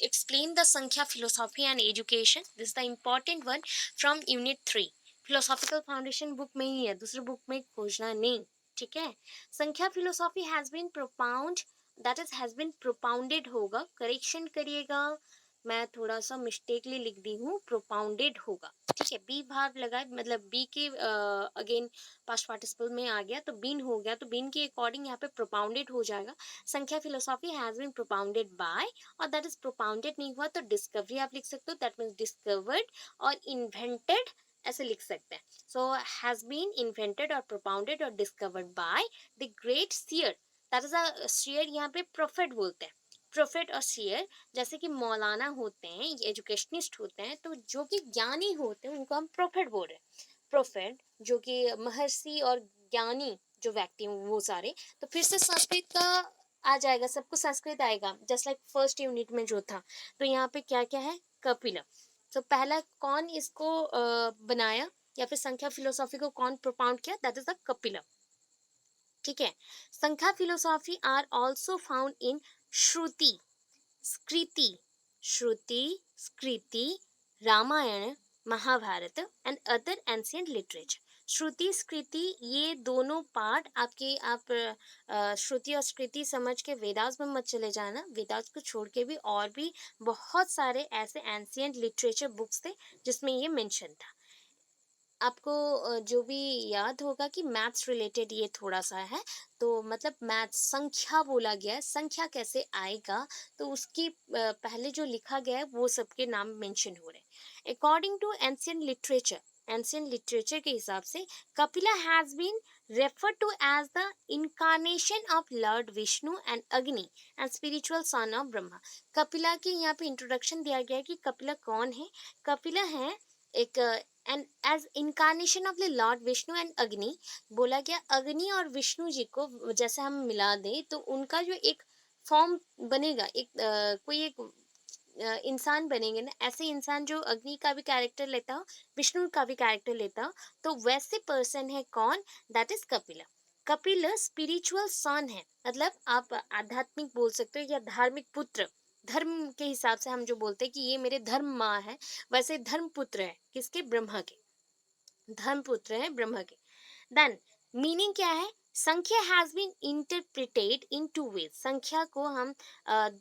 explain the Sankhya philosophy and education. This is the important one from unit 3. Philosophical foundation book में ही है, दूसरे book में खोजना नहीं. ठीक है. संख्या philosophy has been propound, that is has been propounded होगा, correction करिएगा, मैं थोड़ा सा मिस्टेकली लिख दी हूँ, प्रोपाउंडेड होगा. ठीक है. बी भाग लगा, मतलब बी के अगेन पास्ट पार्टिसिपल में आ गया तो बीन हो गया, तो बीन के अकॉर्डिंग यहाँ पे प्रोपाउंडेड हो जाएगा. संख्या philosophy has been propounded by, और दैट इज प्रोपाउंडेड नहीं हुआ तो डिस्कवरी आप लिख सकते हो, दैट मीन्स डिस्कवर्ड और इन्वेंटेड ऐसे लिख सकते हैं. सो हैज बीन इन्वेंटेड और प्रोपाउंडेड और discovered by the great seer, that is a seer, यहाँ पे प्रोफेट बोलते हैं. प्रोफेट और सीयर, जैसे कि मौलाना होते हैं, एजुकेशनिस्ट होते हैं, तो जो कि ज्ञानी होते हैं उनको हम प्रोफेट बोल रहे हैं. प्रोफेट जो कि महर्षि और ज्ञानी जो व्यक्ति हैं वो सारे. तो फिर से संस्कृत का आ जाएगा, सबको संस्कृत आएगा, जस्ट लाइक फर्स्ट यूनिट में जो था. तो यहाँ पे क्या क्या है, कपिला. तो पहला कौन इसको बनाया या फिर संख्या फिलोसॉफी को कौन प्रोपाउंड किया, दैट इज द कपिला. ठीक है. Sankhya philosophy are also found in Shruti, Smriti, Shruti, Smriti, Ramayana, Mahabharata and other ancient literature. Shruti Smriti ये दोनों पार्ट आपके, आप श्रुति और स्कृति समझ के वेदास में मत चले जाना. वेदास को छोड़ के भी और भी बहुत सारे ऐसे एंशिएंट लिटरेचर बुक्स थे जिसमें ये मेंशन था. आपको जो भी याद होगा कि मैथ्स रिलेटेड ये थोड़ा सा है, तो मतलब मैथ्स संख्या बोला गया है, संख्या कैसे आएगा, तो उसकी पहले जो लिखा गया है वो सबके नाम मेंशन हो रहे हैं. According to ancient literature, ancient literature के हिसाब से Kapila has been referred to as the incarnation of Lord Vishnu and Agni and spiritual son of Brahma. Kapila के यहाँ पे इंट्रोडक्शन दिया गया है कि कपिला कौन है. कपिला है एक and as incarnation of the lord Vishnu and Agni. बोला गया अग्नि और विष्णु जी को जैसे हम मिला दें तो उनका जो एक फॉर्म बनेगा, एक कोई एक इंसान बनेंगे ना, ऐसे इंसान जो अग्नि का भी कैरेक्टर लेता हो, विष्णु का भी कैरेक्टर लेता हो, तो वैसे पर्सन है कौन, that is Kapila. Kapil spiritual son है, मतलब आप आध्यात्मिक बोल सकते हो या धार्मिक पुत्र. धर्म के हिसाब से हम जो बोलते हैं कि ये मेरे धर्म माँ है, वैसे धर्म पुत्र है किसके, ब्रह्मा के. धर्म पुत्र है ब्रह्मा के. देन मीनिंग क्या है, Sankhya has been interpreted in two ways. Sankhya को हम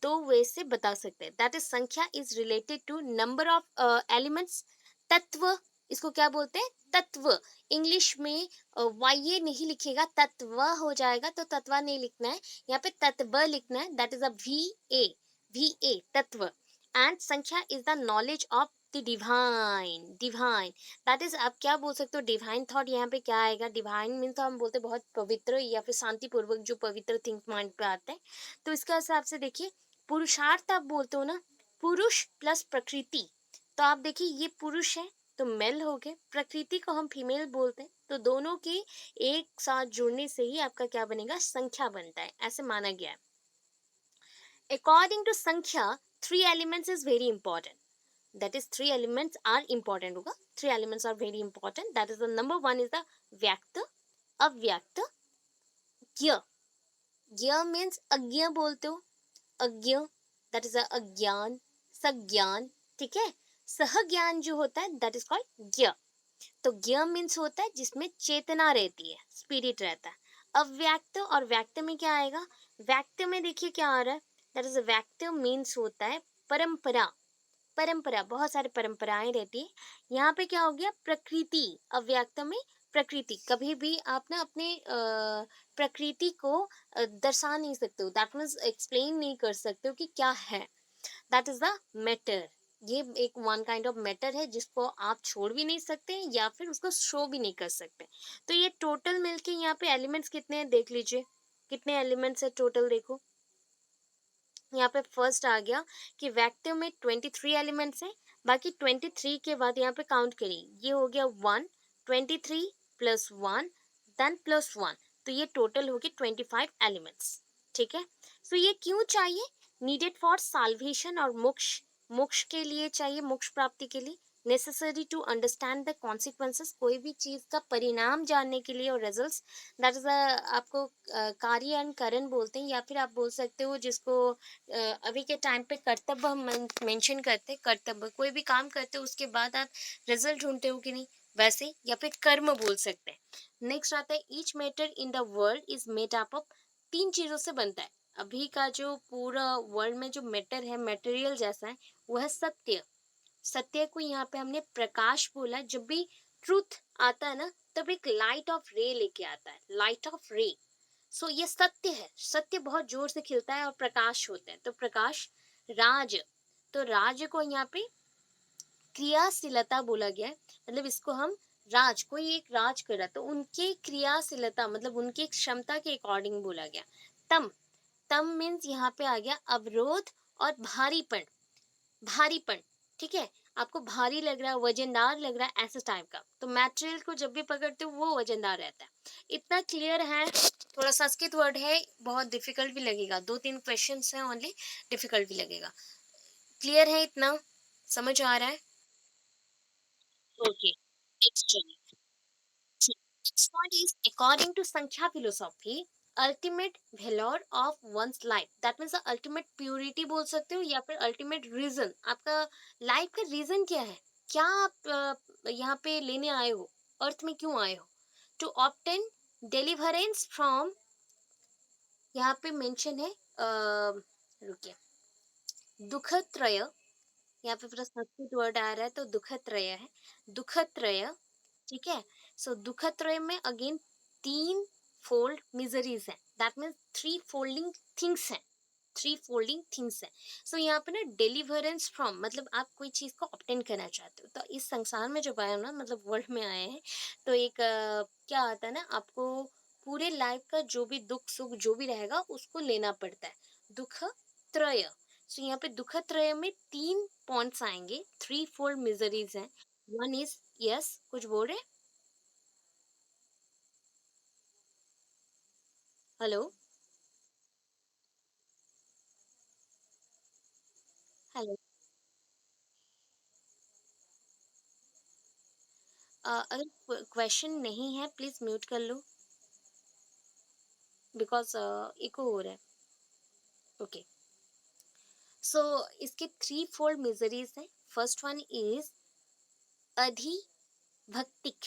दो वे से बता सकते हैं. That is Sankhya is related to number of elements. तत्व, इसको क्या बोलते हैं, तत्व. इंग्लिश में वाई नहीं लिखेगा, तत्व हो जाएगा, तो तत्व नहीं लिखना है, यहाँ पे तत्व लिखना है. That is a V A तत्व. एंड संख्या is the knowledge of the divine. Divine that is, आप क्या बोल सकते हो, डिवाइन थॉट. यहाँ पे क्या आएगा, डिवाइन मीन तो हम बोलते हैं बहुत पवित्र या फिर शांतिपूर्वक जो पवित्र थिंक माइंड पे आते हैं. तो इसके हिसाब से देखिए, पुरुषार्थ आप बोलते हो ना, पुरुष प्लस प्रकृति. तो आप देखिए ये पुरुष है तो मेल हो गए, प्रकृति को हम फीमेल बोलते हैं, तो दोनों के एक साथ जुड़ने से ही आपका क्या बनेगा, संख्या बनता है, ऐसे माना गया है. अकॉर्डिंग टू संख्या, 3 elements is very important. That is 3 elements are important होगा. 3 elements are very important. That is the number 1 is the व्यक्त, अव्यक्त, ज्ञ. ज्ञ means अज्ञ बोलते हो, अज्ञ, that is अज्ञान, सज्ञान. ठीक है. सह ज्ञान जो होता है दैट इज कॉल्ड ज्ञ. तो ज्ञ मीन्स होता है जिसमें चेतना रहती है, स्पिरिट रहता है. अव्यक्त और व्यक्त में क्या आएगा, व्यक्त में देखिए क्या आ रहा है, दैट इज व्यक्त मीन्स होता है परंपरा. परंपरा, बहुत सारी परंपराएं रहती है. यहाँ पे क्या हो गया, प्रकृति. अव्यक्त में प्रकृति. कभी भी आप ना अपने प्रकृति को दर्शा नहीं सकते हो, दैट मीन्स एक्सप्लेन नहीं कर सकते हो कि क्या है. That is the matter. ये एक वन काइंड ऑफ मैटर है जिसको आप छोड़ भी नहीं सकते या फिर उसको शो भी नहीं कर सकते. तो ये टोटल मिलके यहाँ पे एलिमेंट्स कितने हैं देख लीजिए, कितने एलिमेंट्स है टोटल. देखो यहाँ पे फर्स्ट आ गया कि व्यक्ति में 23 एलिमेंट्स हैं. बाकी 23 के बाद यहाँ पे काउंट करिए, ये हो गया 1, 23 प्लस 1 देन प्लस 1, तो ये टोटल हो गए 25 एलिमेंट्स. ठीक है. सो ये क्यों चाहिए, नीडेड फॉर साल्वेशन और मोक्ष. मोक्ष के लिए चाहिए, मोक्ष प्राप्ति के लिए necessary to understand the consequences, कोई भी चीज़ का परिणाम जानने के लिए, और रिजल्ट्स, दैट इज आपको कार्य एंड करण बोलते हैं, या फिर आप बोल सकते हो जिसको अभी के टाइम पे कर्तव्य हम मेंशन करते हैं, कर्तव्य, कोई भी काम करते हो उसके बाद आप रिजल्ट ढूंढते हो कि नहीं, वैसे, या फिर कर्म बोल सकते हैं। नेक्स्ट आता है each matter in the world is made up of, तीन चीजों से बनता है। अभी का जो पूरा वर्ल्ड में जो मैटर है, मटेरियल जैसा है, वह है सत्य। सत्य को यहाँ पे हमने प्रकाश बोला। जब भी ट्रूथ आता है ना, तब एक लाइट ऑफ रे लेके आता है, लाइट ऑफ रे। सो ये सत्य है, सत्य बहुत जोर से खिलता है और प्रकाश होता है, तो प्रकाश। राज, तो राज को यहाँ पे क्रियाशीलता बोला गया है, मतलब इसको हम राज, कोई एक राज कर रहा तो उनके क्रियाशीलता मतलब उनकी क्षमता के अकॉर्डिंग बोला गया। तम, तम मीन्स यहाँ पे आ गया अवरोध और भारीपन, भारीपन, ठीक है, आपको भारी लग रहा है, वजनदार लग रहा है, ऐसे टाइप का, तो मटेरियल को जब भी पकड़ते हो वो वजनदार रहता है। इतना क्लियर है? थोड़ा संस्कृत वर्ड है, बहुत डिफिकल्ट भी लगेगा, दो तीन क्वेश्चंस हैं ओनली, डिफिकल्ट भी लगेगा। क्लियर है इतना? समझ आ रहा है? ओके, नेक्स्ट चलिए। Next point is according to Sankhya philosophy, ultimate valor of one's life, that means the ultimate purity बोल सकते हो, या फिर ultimate reason, आपका लाइफ का रीजन क्या है, क्या आप यहाँ पे लेने आए हो, अर्थ में क्यों आए हो। टू ऑब्टेन डेलिवरेंस फ्रॉम, यहाँ पे मेंशन है रुकिए, दुखत्रय, यहाँ पे पूरा संस्कृत वर्ड आ रहा है, तो दुखत्रय है, दुखत्रय, ठीक है। सो दुखत्रय में अगेन तीन फोल्ड मिजरीज है, that means three folding things है, थ्री फोल्डिंग थिंग्स है। सो यहाँ पे ना डिलीवरेंस फ्रॉम, मतलब आप कोई चीज को ऑब्टेन करना चाहते हो, तो इस संसार में जब आए हो ना, मतलब वर्ल्ड में आए हैं, तो एक क्या आता है ना, आपको पूरे लाइफ का जो भी दुख सुख जो भी रहेगा उसको लेना पड़ता है, दुख त्रय। सो यहाँ पे दुख त्रय में तीन पॉइंट्स आएंगे, थ्री फोल्ड मिजरीज हैं। वन इज, यस कुछ बोल रहे, हेलो, हेलो, अगर क्वेश्चन नहीं है प्लीज म्यूट कर लो, बिकॉज इको हो रहा है। ओके, सो इसके थ्री फोल्ड मिजरीज हैं। फर्स्ट वन इज अधि भक्तिक,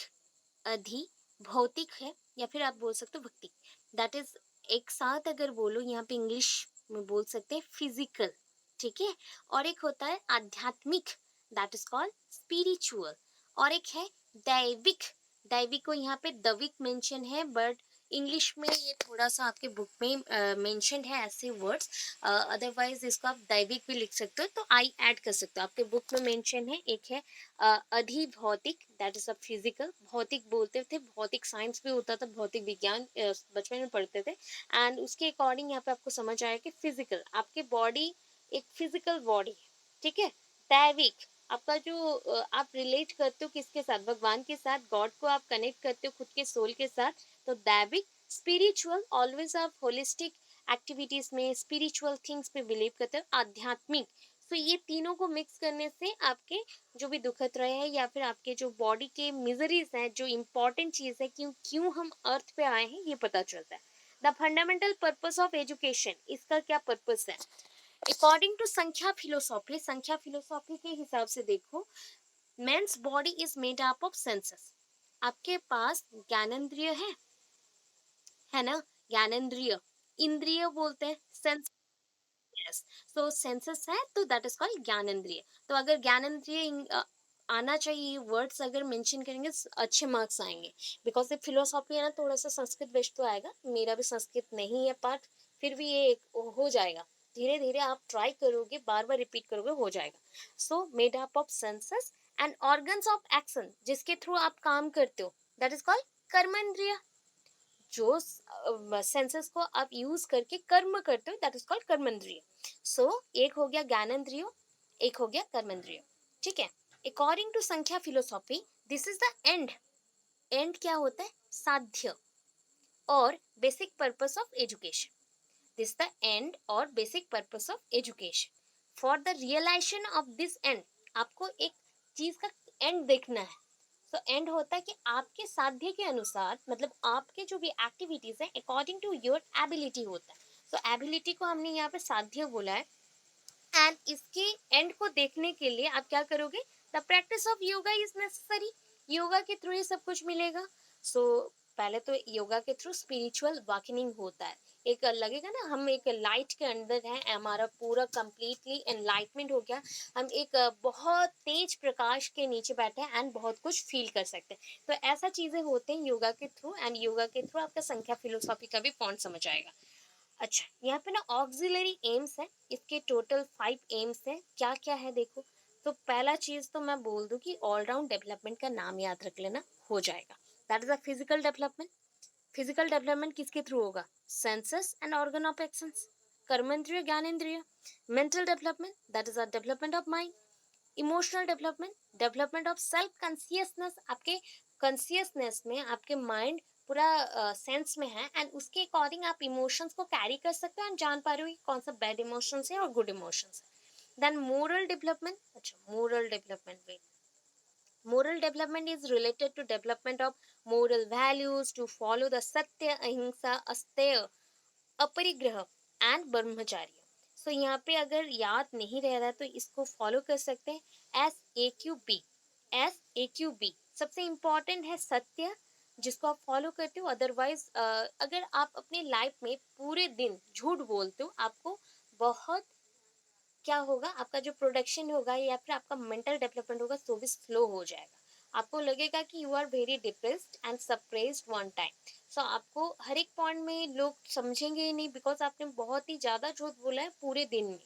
अधि भौतिक है, या फिर आप बोल सकते हो भक्ति, दैट इज, एक साथ अगर बोलो यहाँ पे इंग्लिश में बोल सकते हैं फिजिकल, ठीक है। और एक होता है आध्यात्मिक, दैट इज कॉल्ड स्पिरिचुअल। और एक है दैविक, दैविक को यहाँ पे दविक मेंशन है, बट इंग्लिश में ये थोड़ा सा आपके बुक में मेंशन है ऐसे वर्ड्स, अदरवाइज इसको आप दैविक भी लिख सकते हो, तो आई ऐड कर सकते हो, आपके बुक में मेंशन है। एक है अधिभौतिक, दैट इज अ फिजिकल, भौतिक बोलते थे, भौतिक साइंस भी होता था, भौतिक विज्ञान बचपन में पढ़ते थे, एंड उसके अकॉर्डिंग यहाँ पे आपको समझ आया कि फिजिकल, आपकी बॉडी एक फिजिकल बॉडी है, ठीक है। दैविक, आपका जो आप रिलेट करते हो किसके साथ, भगवान के साथ, गॉड को आप कनेक्ट करते हो खुद के सोल के साथ, तो दैविक। स्पिरिचुअल, ऑलवेज आप होलिस्टिक एक्टिविटीज में, स्पिरिचुअल थिंग्स पे बिलीव करते हो। आध्यात्मिक, तो ये तीनों को मिक्स करने से आपके जो भी दुखद रहे हैं, या फिर आपके जो बॉडी के मिजरीज हैं, जो इम्पोर्टेंट चीज है, क्यों क्यों हम अर्थ पे आए हैं, ये पता चलता है। The fundamental purpose of education, इसका क्या पर्पस है according to Sankhya philosophy, Sankhya philosophy के हिसाब से देखो, man's body is made up of senses, आपके पास ज्ञानेंद्रिय है ना, ज्ञानेंद्रिय, इंद्रिय बोलते हैं सेंस, यस। सो सेंसेस है, तो दैट इज कॉल्ड ज्ञानेंद्रिय। तो अगर ज्ञानेंद्रिय आना चाहिए, वर्ड्स अगर मेंशन करेंगे अच्छे मार्क्स आएंगे, बिकॉज ये फिलोसॉफी है ना, थोड़ा सा संस्कृत बेस्ड तो आएगा, मेरा भी संस्कृत नहीं है पार्ट, फिर भी ये हो जाएगा, धीरे धीरे आप ट्राई करोगे, बार बार रिपीट करोगे, हो जाएगा। So made up of senses and organs of action, जिसके थ्रू आप काम करते हो, दैट इज कॉल्ड कर्मेंद्रिय। जो सेंसेस को आप यूज करके कर्म करते हो, दैट इज कॉल्ड कर्मेंद्रिय। सो एक हो गया ज्ञानेंद्रिय, एक हो गया कर्मेंद्रिय, ठीक है। According to Sankhya philosophy, this is the end, and क्या होता है, साध्य और basic purpose of education, this the end और basic purpose of education. For the realization of this end, आपको एक चीज का एंड देखना है। सो एंड होता है कि आपके साध्य के अनुसार, मतलब आपके जो भी एक्टिविटीज है अकॉर्डिंग टू योर एबिलिटी होता है। सो एबिलिटी को हमने यहाँ पे साध्य बोला है। एंड इसके एंड को देखने के लिए आप क्या करोगे, the practice of yoga is necessary. Yoga के थ्रू ये सब कुछ मिलेगा। सो पहले तो योगा के थ्रू स्पिरिचुअल वॉकिंग होता है। एक लगेगा ना हम एक लाइट के अंदर हैं, हमारा पूरा कंप्लीटली एनलाइटमेंट हो गया, हम एक बहुत तेज प्रकाश के नीचे बैठे हैं एंड बहुत कुछ फील कर सकते हैं। तो ऐसा चीजें होते हैं योगा के थ्रू, एंड योगा के थ्रू आपका संख्या फिलोसॉफी का भी पॉइंट समझ आएगा। अच्छा, यहाँ पे ना ऑक्सिलरी एम्स है, इसके टोटल 5 एम्स है। क्या क्या है देखो। तो पहला चीज तो मैं बोल दूं कि ऑलराउंड डेवलपमेंट का नाम याद रख लेना, हो जाएगा। That is a physical development. Physical development किसके थ्रू होगा, senses and organ of actions, कर्मेंद्रिय ज्ञानेंद्रिय। Mental development, that is a development of mind. Emotional development, development of self consciousness, आपके कॉन्सियसनेस में आपके माइंड पूरा सेंस में है एंड उसके अकॉर्डिंग आप इमोशंस को कैरी कर सकते हो एंड जान पा रहे हो कि कौन सा बैड इमोशंस है और गुड इमोशंस है। Then moral development. अच्छा, मोरल डेवलपमेंट में moral development is related to development of moral values to follow the satya ahimsa asteya अपरिग्रह एंड ब्रह्मचार्य। सो यहाँ पे अगर याद नहीं रह रहा है तो इसको फॉलो कर सकते हैं, SAQB। SAQB सबसे इम्पोर्टेंट है सत्य, जिसको आप फॉलो करते हो। अदरवाइज अगर आप अपनी लाइफ में पूरे दिन झूठ बोलते हो, आपको बहुत क्या होगा, आपका जो प्रोडक्शन होगा या फिर आपका मेंटल डेवलपमेंट होगा वो भी स्लो हो जाएगा। आपको लगेगा कि you are very depressed and suppressed one time. So आपको हर एक पॉइंट में लोग समझेंगे ही नहीं, बिकॉज आपने बहुत ही ज़्यादा झूठ बोला है पूरे दिन में।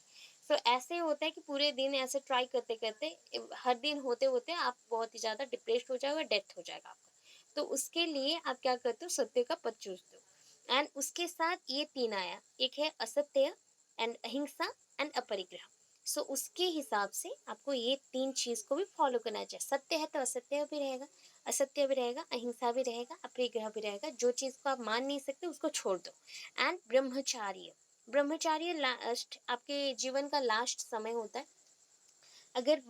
सो ऐसे होता है कि पूरे दिन ऐसे ट्राई करते करते हर दिन होते होते आप बहुत ही ज़्यादा डिप्रेस्ड हो जाओगे, डेथ हो जाएगा आपका। तो उसके लिए आप क्या करते हो, सत्य का पथ चूसते हो। एंड उसके साथ ये 3 आया, एक है असत्य एंड अहिंसा एंड अपरिग्रह। सो उसके हिसाब से आपको ये 3 चीज को भी फॉलो करना चाहिए। सत्य है तो असत्य भी रहेगा, असत्य भी रहेगा, अहिंसा भी रहेगा, अपरिग्रह भी रहेगा। जो चीज को आप मान नहीं सकते उसको छोड़ दो। एंड ब्रह्मचार्य, ब्रह्मचार्य लास्ट आपके जीवन का लास्ट समय होता है। अगर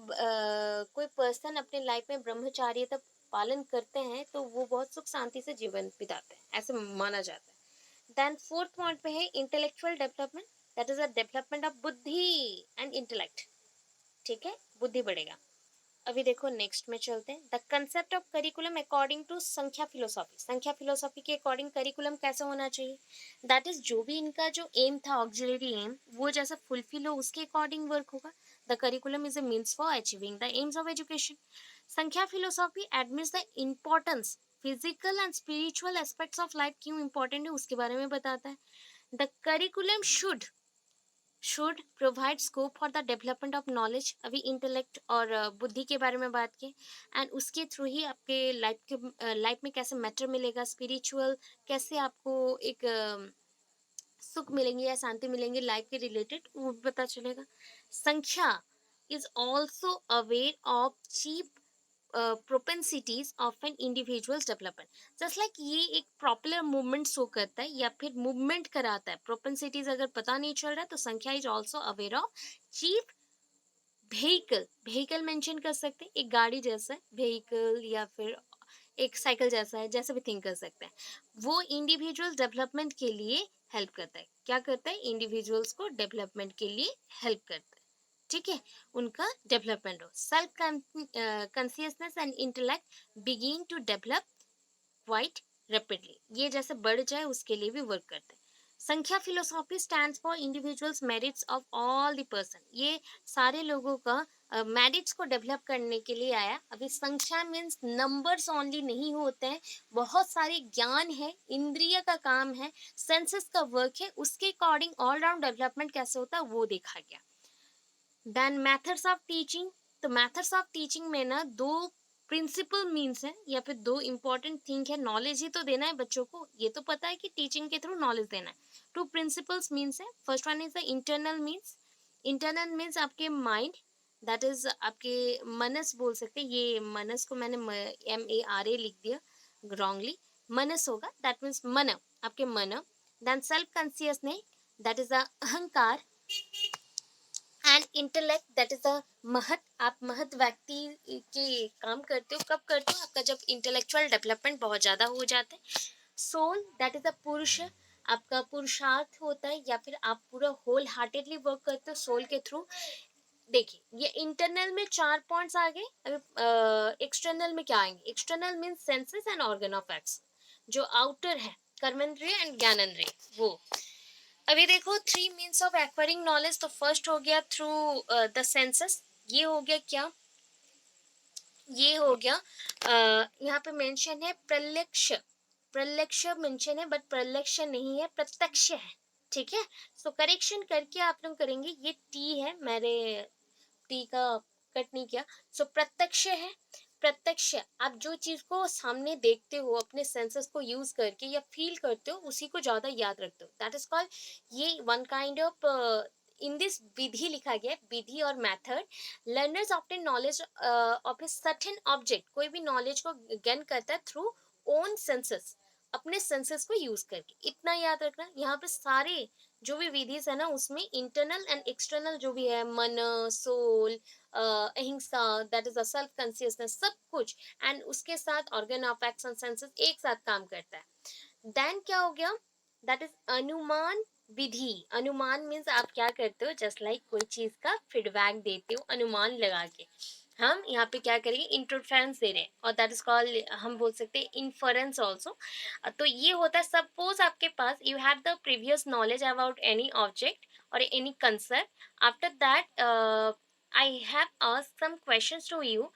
कोई पर्सन अपने लाइफ में ब्रह्मचार्य तक पालन करते हैं तो वो बहुत सुख शांति से जीवन बिताते हैं, ऐसे माना जाता है। देन फोर्थ पॉइंट पे है intellectual development, that is a development of बुद्धि एंड इंटेलेक्ट। ठीक है, बुद्धि बढ़ेगा। अभी देखो नेक्स्ट में चलते हैं, the concept of curriculum according to Sankhya philosophy. Sankhya philosophy के अकॉर्डिंग करिकुलम कैसा होना चाहिए, दैट इज जो भी इनका जो एम था ऑक्सिलरी एम वो जैसा फुलफिल हो उसके अकॉर्डिंग वर्क होगा। The curriculum is a means for achieving the aims of education. Sankhya philosophy admits the importance physical and spiritual aspects of life, क्यों इंपॉर्टेंट है उसके बारे में बताता है। The curriculum should provide scope for the development of knowledge. अभी intellect और बुद्धि के बारे में बात की, एंड उसके थ्रू ही आपके लाइफ में कैसे मैटर मिलेगा, स्पिरिचुअल कैसे आपको एक सुख मिलेंगे या शांति मिलेंगे लाइफ के रिलेटेड, वो भी पता चलेगा। Sankhya is also aware of cheap propensities of an individuals development. Just like ये एक प्रॉपुलर मूवमेंट शो करता है या फिर मूवमेंट कराता है। प्रोपेंसिटीज अगर पता नहीं चल रहा है तो Sankhya is also aware of cheap vehicle. Vehicle mention कर सकते हैं, एक गाड़ी जैसा है व्हीकल, या फिर एक साइकिल जैसा है, जैसे भी थिंक कर सकते हैं। वो इंडिविजुअल डेवलपमेंट के लिए हेल्प करता है। क्या करता है, इंडिविजुअल्स को डेवलपमेंट के लिए हेल्प करता है। ठीक है, उनका डेवलपमेंट हो, self consciousness and intellect begin to develop quite rapidly, ये जैसे बढ़ जाए उसके लिए भी वर्क करते हैं। संख्या philosophy stands for individuals merits of all the person, ये सारे लोगों का मेरिट्स को डेवलप करने के लिए आया। अभी संख्या मीन्स नंबर्स ओनली नहीं होते हैं, बहुत सारे ज्ञान है, इंद्रिय का काम है, सेंसेस का वर्क है, उसके अकॉर्डिंग ऑलराउंड डेवलपमेंट कैसे होता है वो देखा गया। देन मेथड्स ऑफ टीचिंग, तो मेथड्स ऑफ टीचिंग में ना 2 प्रिंसिपल मीन्स है या फिर 2 इंपॉर्टेंट थिंग है। नॉलेज ही तो देना है बच्चों को, ये तो पता है कि टीचिंग के थ्रू नॉलेज देना है। 2 प्रिंसिपल्स मीन्स है, first one is the internal means. Internal means आपके माइंड, दैट इज आपके मनस बोल सकते हैं। ये मनस को मैंने MARA लिख दिया रॉन्गली, मनस होगा, दैट मीन्स मन, आपके मन। Then self consciousness, that is the ahankar. And intellect that is the mahat, आप महत व्यक्ति के काम करते हो, कब करते हो, आपका जब इंटेलेक्चुअल डेवलपमेंट बहुत ज़्यादा हो जाता है। सोल दैट इज द पुरुष, आपका पुरुषार्थ होता है, या फिर आप पूरा होल हार्टेडली वर्क करते हो सोल के थ्रू। देखिए ये इंटरनल में 4 पॉइंट्स आ गए, अभी एक्सटर्नल में क्या आएंगे? External means senses and organ of x, जो आउटर है कर्मेंद्रिय एंड ज्ञानेंद्रिय वो। अभी देखो 3 मीन्स ऑफ एक्वायरिंग नॉलेज, तो फर्स्ट हो गया थ्रू द सेंसेस, ये हो गया क्या, ये हो गया यहाँ पे मेंशन है प्रत्यक्ष, प्रत्यक्ष मेंशन है बट प्रत्यक्ष नहीं है, प्रत्यक्ष है, ठीक है। सो करेक्शन करके आप लोग करेंगे, ये टी है, मेरे टी का कट नहीं किया। सो प्रत्यक्ष है, प्रत्यक्ष आप जो चीज को सामने देखते हो अपने सेंसेस को यूज करके या फील करते हो उसी को ज्यादा याद रखते हो, दैट इज कॉल्ड, ये one kind of in this विधि लिखा गया है, विधि और method. Learners obtain knowledge of a certain object, कोई भी नॉलेज को गेन करता है थ्रू ओन सेंसेस, अपने सेंसेस को यूज करके, इतना याद रखना। यहाँ पे सारे जो भी विधिस है ना उसमें इंटरनल एंड एक्सटर्नल जो भी है, मन, सोल, अहिंसा that is a self consciousness, सब कुछ, एंड उसके साथ ऑर्गन ऑफ एक्शन सेंसेस एक साथ काम करता है। देन क्या हो गया, दैट इज अनुमान विधि। अनुमान मीन्स आप क्या करते हो, जस्ट लाइक कोई चीज का फीडबैक देते हो अनुमान लगा के, हम यहाँ पे क्या करेंगे, इंटरफेरेंस दे रहे हैं, और दैट इज कॉल्ड, हम बोल सकते हैं इन्फरेंस ऑल्सो। तो ये होता है, सपोज आपके पास you have the previous knowledge about any object और any concept, after that I have asked some questions to you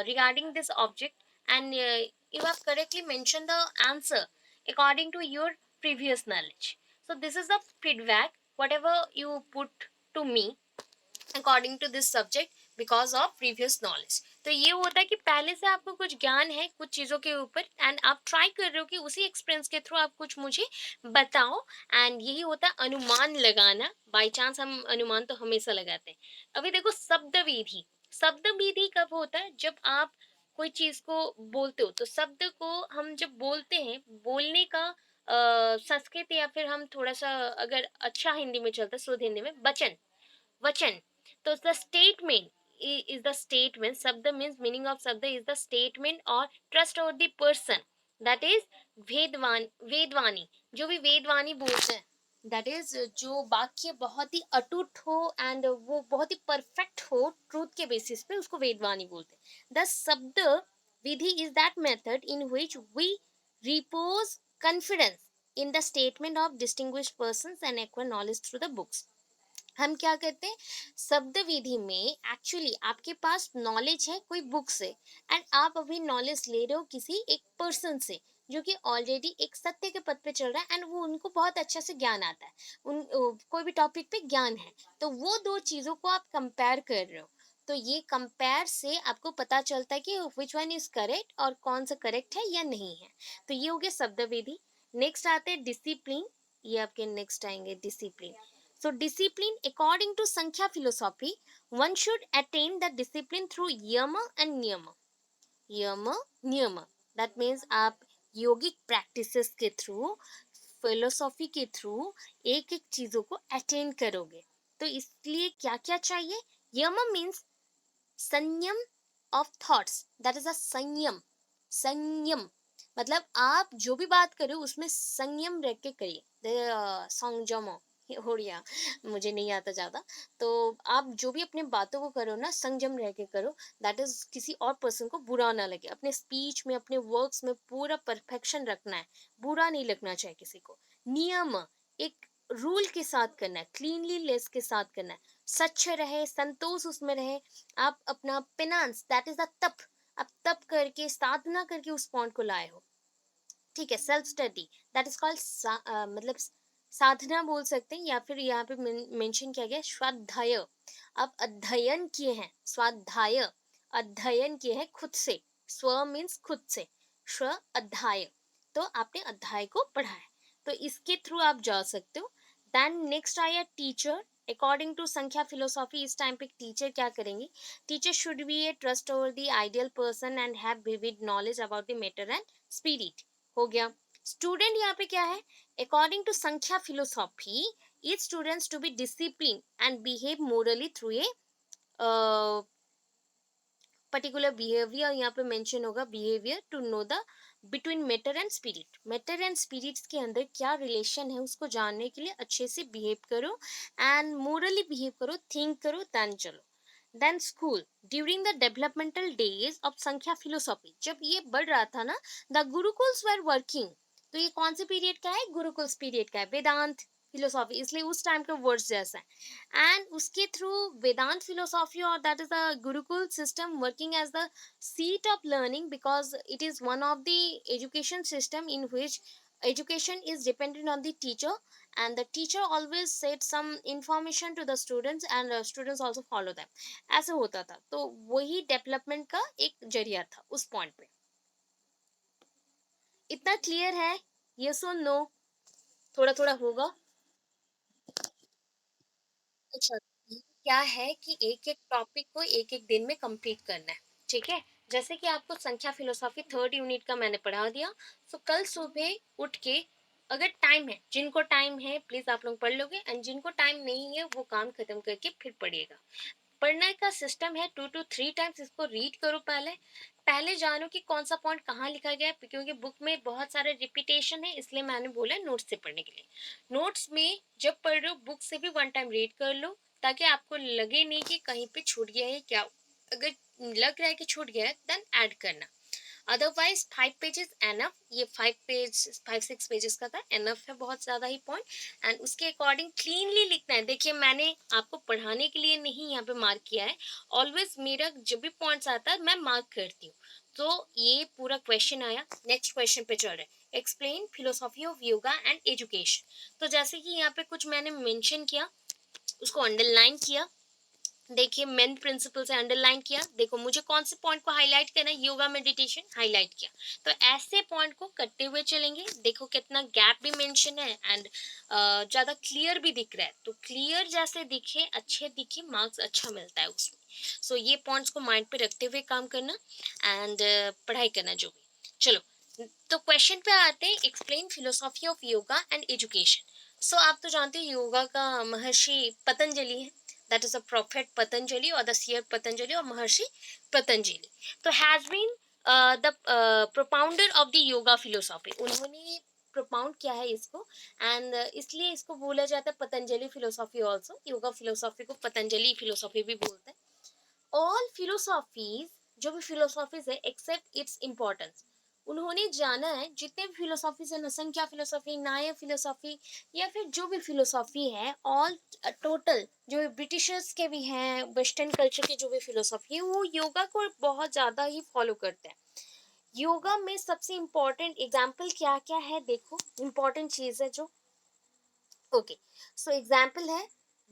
regarding this object, and you have correctly mentioned the answer according to your previous knowledge. So this is the feedback whatever you put to me according to this subject because of previous knowledge. तो ये होता है कि पहले से आपको कुछ ज्ञान है कुछ चीज़ों के ऊपर, एंड आप ट्राई कर रहे हो कि उसी एक्सपीरियंस के थ्रू आप कुछ मुझे बताओ, एंड यही होता है अनुमान लगाना। बाई चांस हम अनुमान तो हमेशा लगाते हैं। अभी देखो शब्द विधि, शब्द विधि कब होता है, जब आप कोई चीज़ को बोलते हो, तो शब्द को हम जब बोलते हैं, बोलने का संस्कृत, या फिर हम थोड़ा सा अगर अच्छा हिंदी में चलता है, शुद्ध हिंदी में वचन, वचन। तो the statement is the statement, शब्द means meaning of शब्द is the statement or trustworthy person, that is Vedwan, वेदवाणी, जो भी वेदवाणी बोलते हैं, that is जो वाक्य बहुत ही अटूट हो एंड वो बहुत ही परफेक्ट हो ट्रूथ के बेसिस पे, उसको वेदवाणी बोलते हैं। द शब्द विधि is that method in which we repose confidence in the statement of distinguished persons and acquire knowledge through the books। हम क्या करते हैं, शब्द विधि में एक्चुअली आपके पास नॉलेज है कोई बुक से, एंड आप अभी नॉलेज ले रहे हो किसी एक पर्सन से जो कि ऑलरेडी एक सत्य के पद पे चल रहा है, एंड वो उनको बहुत अच्छा से ज्ञान आता है, कोई भी टॉपिक पे ज्ञान है, तो वो दो चीज़ों को आप कंपेयर कर रहे हो। तो ये कंपेयर से आपको पता चलता है कि विच वन इज करेक्ट और कौन सा करेक्ट है या नहीं है। तो ये हो गया शब्द विधि। नेक्स्ट आते हैं डिसिप्लिन, ये आपके नेक्स्ट आएंगे discipline. So discipline, according to Sankhya philosophy, one should attain the discipline through yama and niyama. Yama, niyama. That means आप योगिक प्रैक्टिसेस के थ्रू, फिलोसॉफी के थ्रू एक एक चीजों को अटेन करोगे। तो इसलिए क्या क्या चाहिए? यमा मीन्स संयम ऑफ थॉट्स, दैट इज अ संयम। संयम मतलब आप जो भी बात करो उसमें संयम रख के करिए, संयम हो गया, मुझे नहीं आता ज़्यादा। तो आप जो भी अपने बातों को करो ना, संयम रह के करो, दैट इज किसी और पर्सन को बुरा ना लगे। अपने स्पीच में, अपने वर्क्स में पूरा परफेक्शन रखना है, बुरा नहीं लगना चाहिए किसी को। नियम एक रूल के साथ करना है, क्लीनलीनेस के साथ करना है, स्वच्छ रहे, संतोष उसमें रहे। आप अपना पेनांस, दैट इज द तप, आप तप करके साधना करके उस पॉइंट को लाए हो, ठीक है। Self study that is called, मतलब साधना बोल सकते हैं, या फिर यहाँ पे मेंशन किया गया स्वाध्याय। आप अध्ययन किए हैं, स्वाध्याय अध्ययन किए हैं खुद से, स्व मीन्स खुद से, स्व अध्याय, तो आपने अध्याय को पढ़ा है, तो इसके थ्रू आप जा सकते हो। देन नेक्स्ट आया teacher. According to Sankhya philosophy इस टाइम पे टीचर क्या करेंगे, teacher should be a trust over the ideal person and have vivid knowledge about the matter and spirit, हो गया। स्टूडेंट यहाँ पे क्या है, According to Sankhya philosophy, each students to be disciplined and behave morally through a particular behaviour यहाँ पे mention होगा behaviour to know the between matter and spirit matter and spirits के अंदर क्या रिलेशन है उसको जानने के लिए अच्छे से बिहेव करो एंड मोरली बिहेव करो थिंक करो देन चलो then school during the developmental days of Sankhya philosophy जब ये बढ़ रहा था ना द गुरुकुल्स वर वर्किंग तो ये कौन से पीरियड का है गुरुकुल्स पीरियड का है वेदांत फिलोसॉफी इसलिए उस टाइम का वर्ड्स जैसा है एंड उसके थ्रू वेदांत फिलोसॉफी और that is the gurukul system working as the seat of learning because it is one of the education system in which education is dependent on the teacher and the teacher always said some information to the students and students also follow them ऐसे होता था तो वही development का एक जरिया था उस पॉइंट पे इतना क्लियर है यस और नो थोड़ा थोड़ा होगा अच्छा ये क्या है कि एक एक टॉपिक को एक एक दिन में कंप्लीट करना है ठीक है जैसे कि आपको संख्या फिलोसॉफी थर्ड यूनिट का मैंने पढ़ा दिया तो कल सुबह उठ के अगर टाइम है जिनको टाइम है प्लीज आप लोग पढ़ लोगे एंड जिनको टाइम नहीं है वो काम खत्म करके फिर पढ़िएगा पढ़ने का सिस्टम है 2 to 3 टाइम्स इसको रीड करो पहले पहले जानो कि कौन सा पॉइंट कहाँ लिखा गया है क्योंकि बुक में बहुत सारे रिपीटेशन है इसलिए मैंने बोला नोट्स से पढ़ने के लिए नोट्स में जब पढ़ रहे हो बुक से भी 1 टाइम रीड कर लो ताकि आपको लगे नहीं कि कहीं पे छूट गया है क्या अगर लग रहा है कि छूट गया है देन ऐड करना अदरवाइज 5 पेजेस एनफ ये 5 6 पेजेस का था एनफ है बहुत ज़्यादा ही पॉइंट एंड उसके अकॉर्डिंग क्लीनली लिखना है देखिए मैंने आपको पढ़ाने के लिए नहीं यहाँ पे मार्क किया है ऑलवेज मेरा जब भी पॉइंट्स आता है मैं मार्क करती हूँ तो ये पूरा क्वेश्चन आया नेक्स्ट क्वेश्चन पे चल रहे हैं explain philosophy of yoga and education तो जैसे कि यहाँ पे कुछ मैंने मेंशन किया उसको अंडरलाइन किया देखिए मेन प्रिंसिपल से अंडरलाइन किया देखो मुझे कौन से पॉइंट को हाईलाइट करना है योगा मेडिटेशन हाईलाइट किया तो ऐसे पॉइंट को करते हुए चलेंगे देखो कितना गैप भी मेंशन है एंड ज़्यादा क्लियर भी दिख रहा है तो क्लियर जैसे दिखे अच्छे दिखे मार्क्स अच्छा मिलता है उसमें सो ये पॉइंट्स को माइंड पे रखते हुए काम करना एंड पढ़ाई करना जो भी चलो तो क्वेश्चन पे आते हैं explain philosophy of yoga and education so आप तो जानते हो योगा का महर्षि पतंजलि है that is a prophet Patanjali or the seer Patanjali or Maharshi Patanjali. So has been the propounder of the yoga philosophy. उन्होंने propound किया है इसको and इसलिए इसको बोला जाता है Patanjali philosophy also yoga philosophy को पतंजलि फिलोसॉफी भी बोलते हैं ऑल फिलोसॉफीज जो भी फिलोसॉफीज है एक्सेप्ट इट्स इम्पोर्टेंस उन्होंने जाना है जितने भी फिलोसॉफीज है संख्या फिलोसॉफी नाया फिलोसॉफी या फिर जो भी फिलोसॉफी है ऑल टोटल जो ब्रिटिशर्स के भी हैं वेस्टर्न कल्चर के जो भी फिलोसॉफी है वो योगा को बहुत ज़्यादा ही फॉलो करते हैं योगा में सबसे इम्पोर्टेंट एग्जाम्पल क्या क्या है देखो इम्पोर्टेंट चीज़ है जो ओके सो एग्जाम्पल है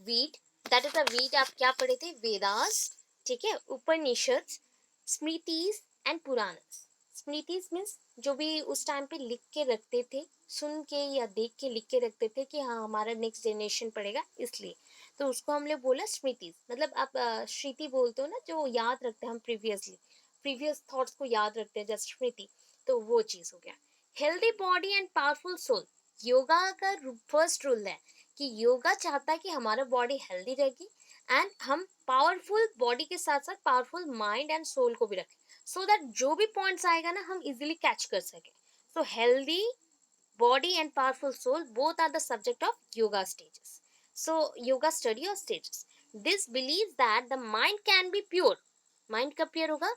wheat that is a wheat आप क्या पढ़े थे वेदास ठीक है उपनिषद स्मृतिज एंड पुराणस स्मृतिज मीन्स जो भी उस टाइम पे लिख के रखते थे सुन के या देख के लिख के रखते थे कि हाँ हमारा नेक्स्ट जनरेशन पढ़ेगा इसलिए तो उसको हम लोग बोला स्मृतिज मतलब आप स्मृति बोलते हो ना जो याद रखते हैं हम प्रीवियस थॉट्स को याद रखते हैं जैसे स्मृति तो वो चीज़ हो गया healthy body and powerful soul yoga का फर्स्ट रूल है कि योगा चाहता है कि हमारा बॉडी हेल्दी रहेगी एंड हम पावरफुल बॉडी के साथ साथ पावरफुल माइंड एंड सोल को भी रखें सो दैट जो भी पॉइंट्स आएगा ना हम इजीली कैच कर सकें so healthy body and powerful soul both are the subject of yoga stages so yoga study or stages this believes that the mind can be pure mind कब pure होगा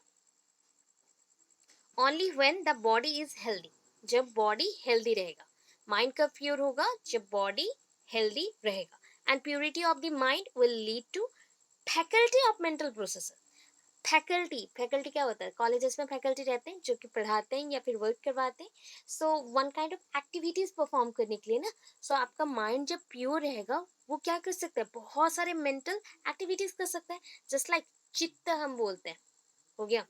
only when the body is healthy जब body healthy रहेगा mind कब pure होगा जब body healthy रहेगा and purity of the mind will lead to faculty of mental process faculty क्या होता है कॉलेजेस में फैकल्टी रहते हैं जो कि पढ़ाते हैं या फिर वर्क करवाते हैं so one kind of activities perform करने के लिए ना सो आपका माइंड जब प्योर रहेगा वो क्या कर सकता है बहुत सारे मेंटल एक्टिविटीज कर सकता है जस्ट लाइक चित्त हम बोलते हैं हो गया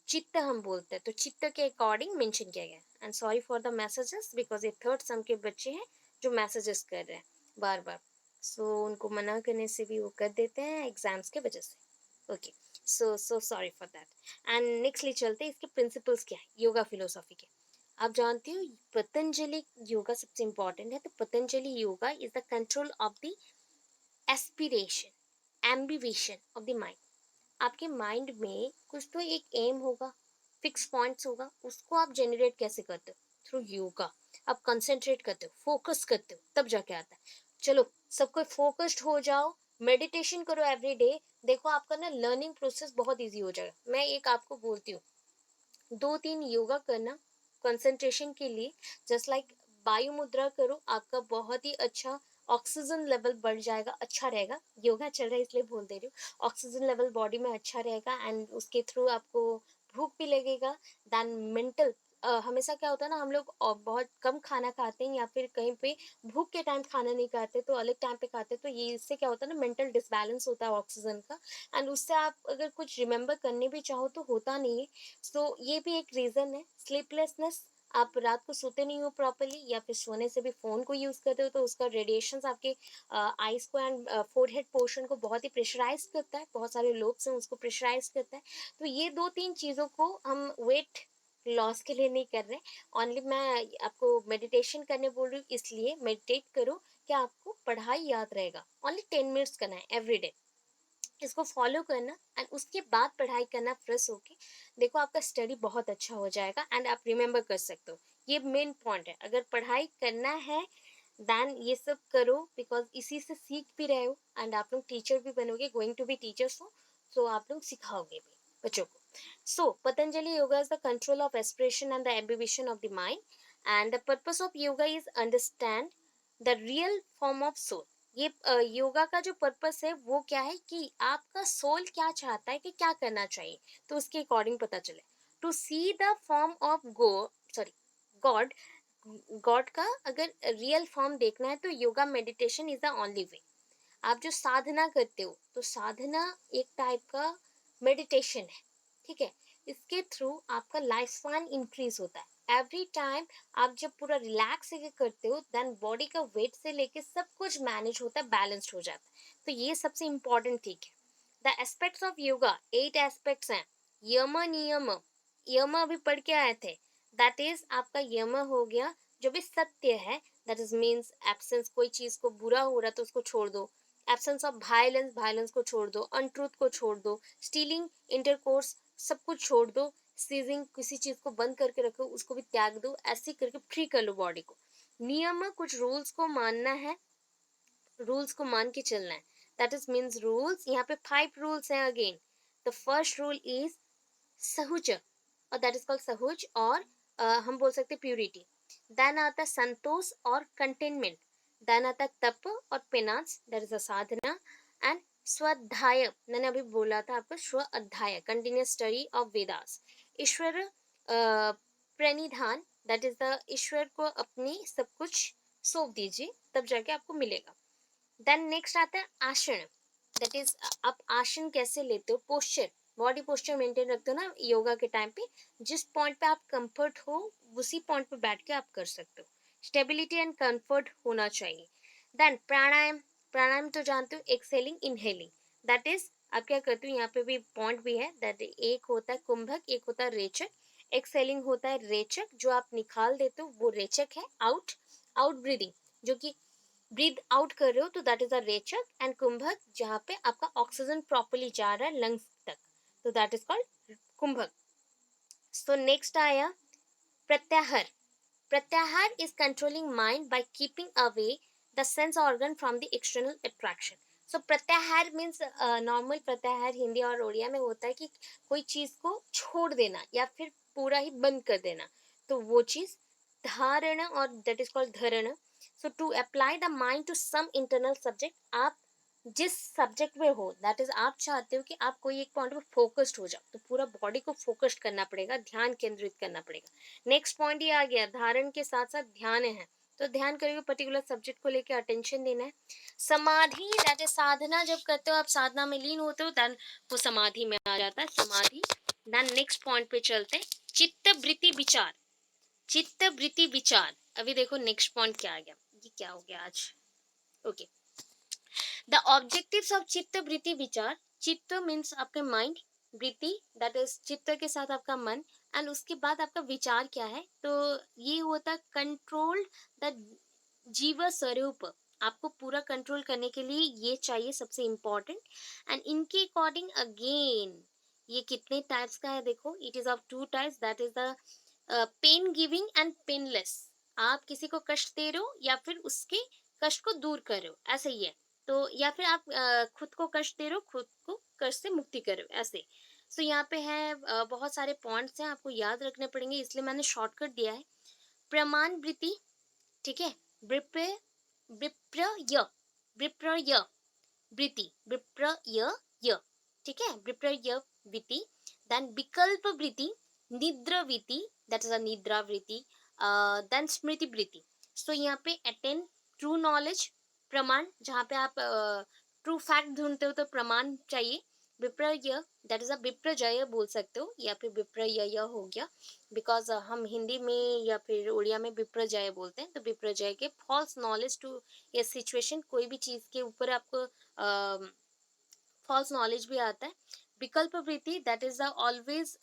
चित्त हम बोलते हैं तो चित्त के अकॉर्डिंग मेंशन किया गया and sorry for the messages because ये थर्ड सम के बच्चे हैं जो मैसेजेस कर रहे हैं बार बार सो उनको मना करने से भी वो कर देते हैं एग्जाम्स के वजह से okay so sorry for that and nextly चलते हैं इसके प्रिंसिपल्स क्या है योगा फिलोसॉफी के आप जानते हो पतंजलि योगा सबसे इंपॉर्टेंट है, तो Patanjali yoga is the control of the aspiration ambition of the mind. आपके माइंड में कुछ तो एक एम होगा, फिक्स पॉइंट्स होगा, उसको आप जनरेट कैसे करते हो? थ्रू योगा। आप कंसंट्रेट करते हो, फोकस करते हो, तब जाके आता है। चलो सबको फोकस्ड हो जाओ, मेडिटेशन करो एवरी डे, देखो आपका ना लर्निंग प्रोसेस बहुत इजी हो जाएगा। मैं एक आपको बोलती हूँ, 2-3 योगा करना कंसंट्रेशन के लिए, जस्ट लाइक वायु मुद्रा करो, आपका बहुत ही अच्छा ऑक्सीजन लेवल बढ़ जाएगा, अच्छा रहेगा। योगा चल रहा है इसलिए बोल दे रही हूँ। ऑक्सीजन लेवल बॉडी में अच्छा रहेगा एंड उसके थ्रू आपको भूख भी लगेगा। देन मेंटल, हमेशा क्या होता है ना, हम लोग बहुत कम खाना खाते हैं या फिर कहीं पे भूख के टाइम खाना नहीं खाते तो अलग टाइम पे खाते हैं, तो ये इससे क्या होता है ना, मेंटल डिसबैलेंस होता है ऑक्सीजन का, एंड उससे आप अगर कुछ रिमेंबर करने भी चाहो तो होता नहीं है। सो ये भी एक रीज़न है, स्लीपलेसनेस। आप रात को सोते नहीं हो प्रॉपरली, या फिर सोने से भी फ़ोन को यूज़ करते हो तो उसका रेडिएशंस आपके आइज़ को एंड फोरहेड पोर्शन को बहुत ही प्रेशराइज करता है, बहुत सारे लोब्स हैं उसको प्रेशराइज करता है। तो ये 2-3 चीज़ों को हम वेट लॉस के लिए नहीं कर रहे, ओनली मैं आपको मेडिटेशन करने बोल रही हूँ, इसलिए मेडिटेट करो कि आपको पढ़ाई याद रहेगा। ओनली 10 मिनट्स करना है एवरी डे, इसको फॉलो करना एंड उसके बाद पढ़ाई करना फ्रेश होके, देखो आपका स्टडी बहुत अच्छा हो जाएगा एंड आप रिमेंबर कर सकते हो। ये मेन पॉइंट है, अगर पढ़ाई करना है देन ये सब करो, बिकॉज इसी से सीख भी रहे हो एंड आप लोग टीचर भी बनोगे, गोइंग टू बी टीचर्स हो, सो आप लोग सिखाओगे भी बच्चों को। So Patanjali yoga is the control of aspiration and the ambition of the mind, and the purpose of yoga is understand the real form of soul. ये योगा का जो पर्पस है वो क्या है कि आपका सोल क्या चाहता है, कि क्या करना चाहिए, तो उसके अकॉर्डिंग पता चले। To see the form of go sorry god, god का अगर रियल फॉर्म देखना है तो yoga meditation is the only way. आप जो साधना करते हो तो साधना एक टाइप का मेडिटेशन है, ठीक है। इसके थ्रू आपका लाइफ स्पैन इंक्रीज होता है। एवरी टाइम आप जब पूरा रिलैक्स करते हो देन बॉडी का वेट से लेके सब कुछ मैनेज होता है, बैलेंस्ड हो जाता है, तो ये सबसे इम्पोर्टेंट ठीक है। The aspects of yoga 8 aspects हैं। यम नियम, यम अभी पढ़ के आए थे, दैट इज आपका यम हो गया जो भी सत्य है, दैट इज मीन्स एब्सेंस, कोई चीज को बुरा हो रहा है तो उसको छोड़ दो। एब्सेंस ऑफ वायलेंस, वायलेंस को छोड़ दो। अनट्रूथ को छोड़ दो। स्टीलिंग, इंटरकोर्स, सब कुछ छोड़ दो। सीजिंग, किसी चीज को बंद करके रखो, उसको भी त्याग दो। ऐसे करके फ्री कर लो बॉडी को। नियम, कुछ रूल्स को मानना है, रूल्स को मान के चलना है, दैट इज मीन्स रूल्स। यहाँ पे 5 रूल्स हैं again. The first rule is सहुज, और दैट इज कॉल्ड सहुज, और हम बोल सकते प्यूरिटी। देन आता है संतोष और कंटेनमेंट। देन आता है तप और penance, that is a sadhana. And swadhyaya, मैंने अभी बोला था आपको, स्व अध्याय, continuous study of Vedas. Ishwar pranidhan, that is the ईश्वर को अपनी सब कुछ सौंप दीजिए, तब जाके आपको मिलेगा। देन नेक्स्ट आता है आसन, दैट इज आप आसन कैसे लेते हो, पोस्चर, बॉडी पोस्चर मेंटेन रखते हो ना योगा के टाइम पे, जिस पॉइंट पे आप कंफर्ट हो उसी पॉइंट पे बैठ के आप कर सकते हो। स्टेबिलिटी एंड कंफर्ट होना चाहिए। देन प्राणायाम, प्राणायाम तो जानते हो, एक्सेलिंग इनहेलिंग, दैट इज आप क्या करते हो, यहाँ पे भी पॉइंट भी है, दैट एक होता है कुंभक, एक होता है रेचक। एक्सेलिंग होता है रेचक, जो आप निकाल देते हो वो रेचक है। आउट, आउट ब्रीदिंग, जो कि ब्रीद आउट कर रहे हो तो दैट इज अ रेचक। एंड कुंभक, जहाँ पे आपका ऑक्सीजन प्रॉपरली जा रहा है लंग्स तक, तो that is called kumbhak. So next आया प्रत्याहार। प्रत्याहार is controlling mind by keeping away the sense organ from the external attraction. So प्रत्याहार means नॉर्मल प्रत्याहार हिंदी और उड़िया में होता है कि कोई चीज को छोड़ देना या फिर पूरा ही बंद कर देना, तो वो चीज धारण, और that is called dharan. So to apply the mind to some internal subject, आप जिस सब्जेक्ट में हो, दैट इज आप चाहते हो कि आप कोई एक पॉइंट पर फोकस्ड हो जाओ, तो पूरा बॉडी को फोकस्ड करना पड़ेगा, ध्यान केंद्रित करना पड़ेगा। नेक्स्ट पॉइंट ये आ गया, धारण के साथ साथ ध्यान है, तो ध्यान करोगे पर्टिकुलर सब्जेक्ट को लेकर अटेंशन देना है। समाधि, दैट इज साधना, जब करते हो आप साधना में लीन होते हो देन वो समाधि में आ जाता है, समाधि। देन नेक्स्ट पॉइंट पे चलते हैं, चित्त वृत्ति विचार। चित्त वृत्ति विचार, अभी देखो नेक्स्ट पॉइंट क्या आ गया, ये क्या हो गया आज, ओके। द ऑब्जेक्टिव्स ऑफ चित्त वृत्ति विचार, चित्त मीन्स आपके माइंड, वृत्ति दैट इज चित्त के साथ आपका मन, एंड उसके बाद आपका विचार क्या है, तो ये होता है कंट्रोल द जीव स्वरूप। आपको पूरा कंट्रोल करने के लिए ये चाहिए सबसे इम्पोर्टेंट। एंड इनके अकॉर्डिंग अगेन ये कितने टाइप्स का है देखो, it is of two types, that is the pain giving and painless. आप किसी को कष्ट दे रहे हो या फिर उसके कष्ट को दूर कर रहे हो, ऐसे ही है। तो या फिर आप खुद को कष्ट दे रहे हो, खुद को कष्ट से मुक्ति कर रहे हो, ऐसे। सो यहाँ पे है बहुत सारे पॉइंट्स हैं, आपको याद रखने पड़ेंगे, इसलिए मैंने शॉर्टकट दिया है। प्रमाण वृत्ति, ठीक है, विप्र विप्रय विप्रय वृत्ति, विप्रय य, ठीक है, विप्रय वृत्ति। देन विकल्प वृत्ति, निद्रा वृत्ति, दैट इज अ निद्रा वृत्ति। देन स्मृति वृत्ति। सो यहाँ पे अटेन ट्रू नॉलेज, प्रमाण, जहाँ पे आप ट्रू फैक्ट ढूंढते हो तो प्रमाण चाहिए। विप्रय, दैट इज अ विप्रजय बोल सकते हो, या फिर विप्रय हो गया, बिकॉज हम हिंदी में या फिर उड़िया में विप्रजय बोलते हैं, तो विप्रजय के फॉल्स नॉलेज टू ये सिचुएशन, कोई भी चीज के ऊपर आपको फॉल्स नॉलेज भी आता है। विकल्प वृत्ति, दैट इज ऑलवेज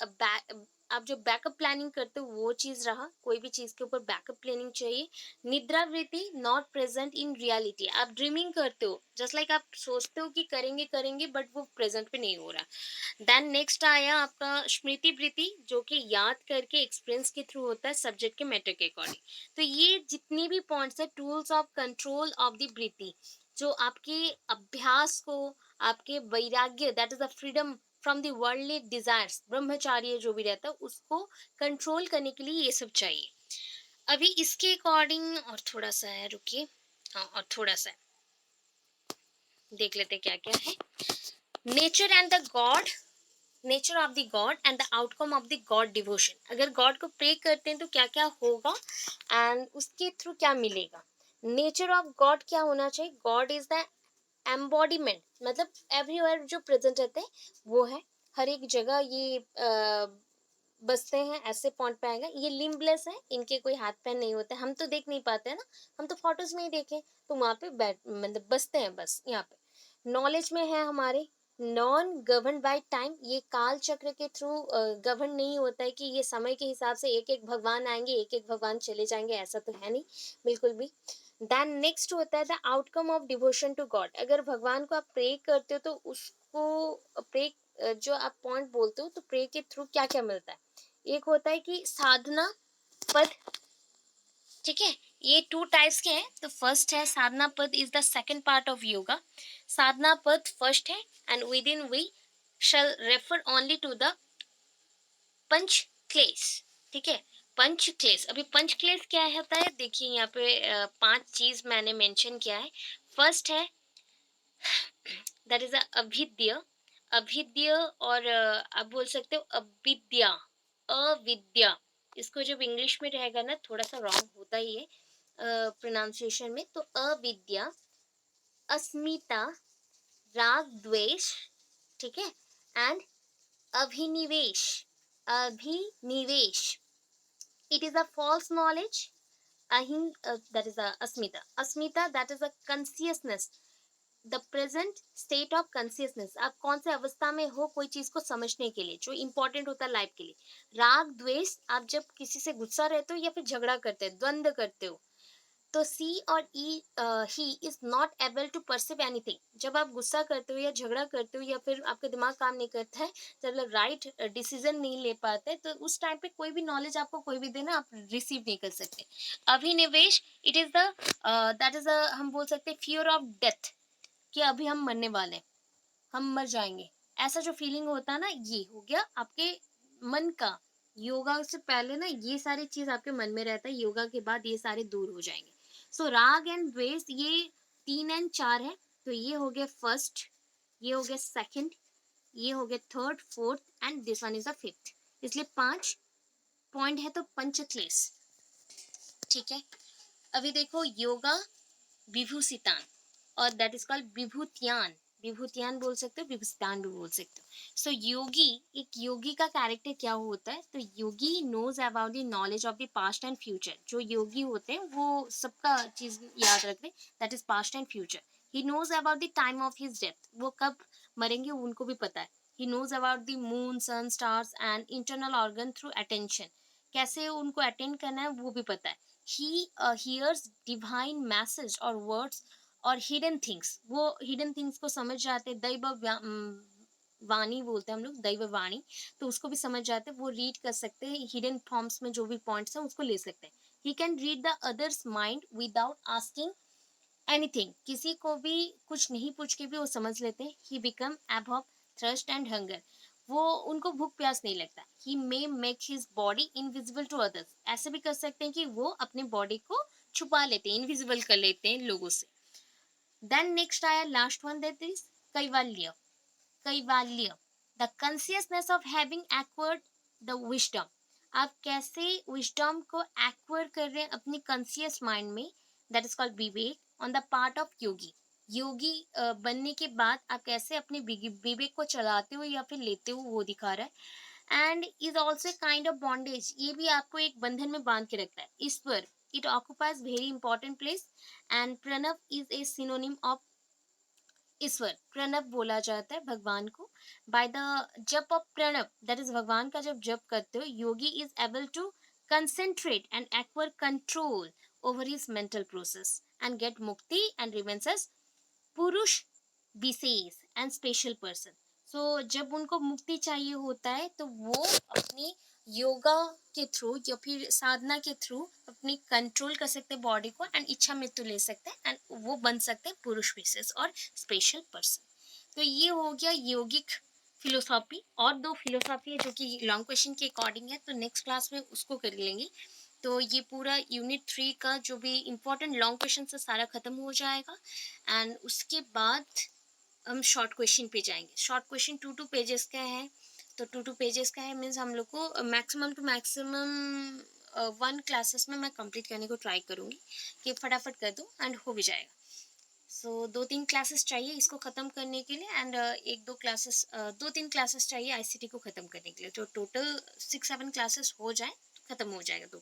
आप जो बैकअप प्लानिंग करते हो वो चीज रहा, कोई भी चीज के ऊपर बैकअप प्लानिंग चाहिए। निद्रा वृत्ति, नॉट प्रेजेंट इन रियलिटी, आप ड्रीमिंग करते हो, जस्ट लाइक आप सोचते हो कि करेंगे करेंगे बट वो प्रेजेंट पे नहीं हो रहा। देन नेक्स्ट आया आपका स्मृति वृत्ति, जो कि याद करके एक्सपीरियंस के थ्रू होता है, सब्जेक्ट के मैटर के अकॉर्डिंग। तो ये जितनी भी पॉइंट्स है, tools of control of the vritti, जो आपके अभ्यास को, आपके वैराग्य, that is the freedom from the worldly desires, ब्रह्मचार्य जो भी रहता है उसको कंट्रोल करने के लिए ये सब चाहिए। अभी इसके अकॉर्डिंग और थोड़ा सा है, रुकिए, हाँ और थोड़ा सा देख लेते क्या क्या है। Nature and the God, nature of the God and the outcome of the God devotion, अगर गॉड को प्रे करते हैं तो क्या क्या होगा एंड उसके थ्रू क्या मिलेगा। नेचर ऑफ गॉड क्या होना चाहिए, गॉड इज द एम्बॉडीमेंट, मतलब एवरीवेयर जो प्रेजेंट रहते हैं वो है, हर एक जगह ये बसते हैं, ऐसे पॉइंट पे आएगा। ये लिम्बलेस है, इनके कोई हाथ पैर नहीं होते, हम तो देख नहीं पाते हैं ना, हम तो फोटोज में ही देखे, तो वहाँ पे बैठ मतलब बसते हैं बस यहाँ पे। नॉलेज में है हमारे, नॉन गवर्न बाय टाइम, ये काल चक्र के थ्रू गवर्न नहीं होता है कि ये समय के हिसाब से एक एक भगवान आएंगे एक एक भगवान चले जाएंगे, ऐसा तो है नहीं बिल्कुल भी। देन नेक्स्ट होता है the outcome of devotion to god, अगर भगवान को आप प्रे करते हो तो उसको प्रे, जो आप पॉइंट बोलते हो तो प्रे के थ्रू क्या क्या मिलता है। एक होता है कि साधना पद, ठीक है, ये टू टाइप्स के हैं। तो फर्स्ट है साधना पद, is the second part of yoga. साधना पद फर्स्ट है and within we shall refer only to the panch klesh, ठीक है, पंच क्लेश। अभी पंच क्लेश क्या होता है, देखिए यहाँ पे 5 चीज मैंने मेंशन किया है। फर्स्ट है दैट इज अभिद्य, अभिद्य, और आप बोल सकते हो अविद्या, अविद्या। इसको जब इंग्लिश में रहेगा ना थोड़ा सा रॉन्ग होता ही है प्रोनाउंसिएशन में, तो अविद्या, अस्मिता, राग द्वेष, ठीक है, एंड अभिनिवेश, अभिनिवेश, it is a false knowledge. Ahim, that is a asmita, asmita, that is a consciousness, the present state of consciousness, आप कौन से अवस्था में हो कोई चीज को समझने के लिए, जो इंपॉर्टेंट होता है लाइफ के लिए। राग द्वेष, आप जब किसी से गुस्सा रहते हो या फिर झगड़ा करते हो, द्वंद्व करते हो। तो सी और ई, he is not able to perceive anything, जब आप गुस्सा करते हो या झगड़ा करते हो या फिर आपका दिमाग काम नहीं करता है, जब राइट डिसीजन नहीं ले पाते, तो उस टाइम पे कोई भी नॉलेज आपको कोई भी देना आप रिसीव नहीं कर सकते। Abhinivesh, it is the that is हम बोल सकते हैं फियर ऑफ डेथ, कि अभी हम मरने वाले हैं, हम मर जाएंगे, ऐसा जो फीलिंग होता है ना, ये हो गया आपके मन का। योगा से पहले ना ये सारी चीज आपके मन में रहता है, योगा के बाद ये सारे दूर हो जाएंगे। सो राग एंड द्वेष ये 3 एंड 4 है, तो ये हो गया फर्स्ट, ये हो गया सेकंड, ये हो गया third, fourth and this one is the fifth, इसलिए 5 पॉइंट है तो पंचक्लेश, ठीक है। अभी देखो योगा विभूषितान, और दैट इज कॉल्ड विभूतियान, विभूतियान बोल सकते हो, विभूषितान भी बोल सकते हो। सो योगी, एक योगी का कैरेक्टर क्या होता है, तो yogi knows about the knowledge of the past and future, जो योगी होते हैं वो सबका चीज याद रखते हैं, that is past and future. He knows about the time of his death, वो कब मरेंगे उनको भी पता है, he knows about the moon, sun, stars and internal organ through attention. कैसे उनको अटेंड करना है वो भी पता है. ही हियर्स डिवाइन मैसेज और वर्ड्स और हिडन थिंग्स. वो हिडन थिंग्स को समझ जाते हैं. वाणी बोलते हैं हम लोग, दैव वाणी. तो उसको भी समझ जाते हैं, वो रीड कर सकते हैं. हिडन फॉर्म्स में जो भी पॉइंट्स हैं उसको ले सकते हैं. He can read the others mind without asking anything. किसी को भी कुछ नहीं पूछ के भी वो समझ लेते हैं. He become above thirst and hunger. वो उनको भूख प्यास नहीं लगता. He may make his body invisible to others. ऐसे भी कर सकते हैं कि वो अपने बॉडी को छुपा लेते हैं, इनविजिबल कर लेते हैं लोगों से. देन नेक्स्ट आया last one, that is kaivalya. Kaivalya, the consciousness of having acquired the wisdom. आप कैसे विजडम को एक्वायर कर रहे हैं अपनी कॉन्सियस माइंड में, that is called vivek on the part of yogi. योगी बनने के बाद आप कैसे अपने विवेक को चलाते हो या फिर लेते हो वो दिखा रहा है. And is also kind of bondage. ये भी आपको एक बंधन में बांध के रखता है. Ishwar, it occupies very important place. And Pranav is a synonym of Ishwar. प्रणव बोला जाता है भगवान को. By the jap of Pranav, that is भगवान का जब जप करते हो, yogi is able to concentrate and acquire control over his mental process and get mukti and remains as purush vishesh and special person. So जब उनको मुक्ति चाहिए होता है तो वो अपनी योगा के थ्रू या फिर साधना के थ्रू अपनी कंट्रोल कर सकते हैं बॉडी को एंड इच्छा मृत्यु ले सकते हैं एंड वो बन सकते हैं पुरुष विशेष और स्पेशल पर्सन. तो ये हो गया योगिक फिलोसॉफी. और दो फिलोसॉफी है जो कि लॉन्ग क्वेश्चन के अकॉर्डिंग है, तो नेक्स्ट क्लास में उसको कर लेंगे. तो ये पूरा यूनिट 3 का जो भी इम्पोर्टेंट लॉन्ग क्वेश्चन से सारा खत्म हो जाएगा. एंड उसके बाद हम शॉर्ट क्वेश्चन पे जाएंगे. शॉर्ट क्वेश्चन 2 पेजेस का है. तो 2 पेजेस का है मीन्स हम लोग को मैक्सिमम टू मैक्सिमम 1 क्लासेस में मैं कंप्लीट करने को ट्राई करूँगी कि फटाफट कर दूँ एंड हो भी जाएगा. सो 2-3 क्लासेस चाहिए इसको ख़त्म करने के लिए. एंड 2-3 क्लासेस चाहिए आईसीटी को ख़त्म करने के लिए. तो टोटल 6-7 क्लासेस हो जाए, ख़त्म हो जाएगा 2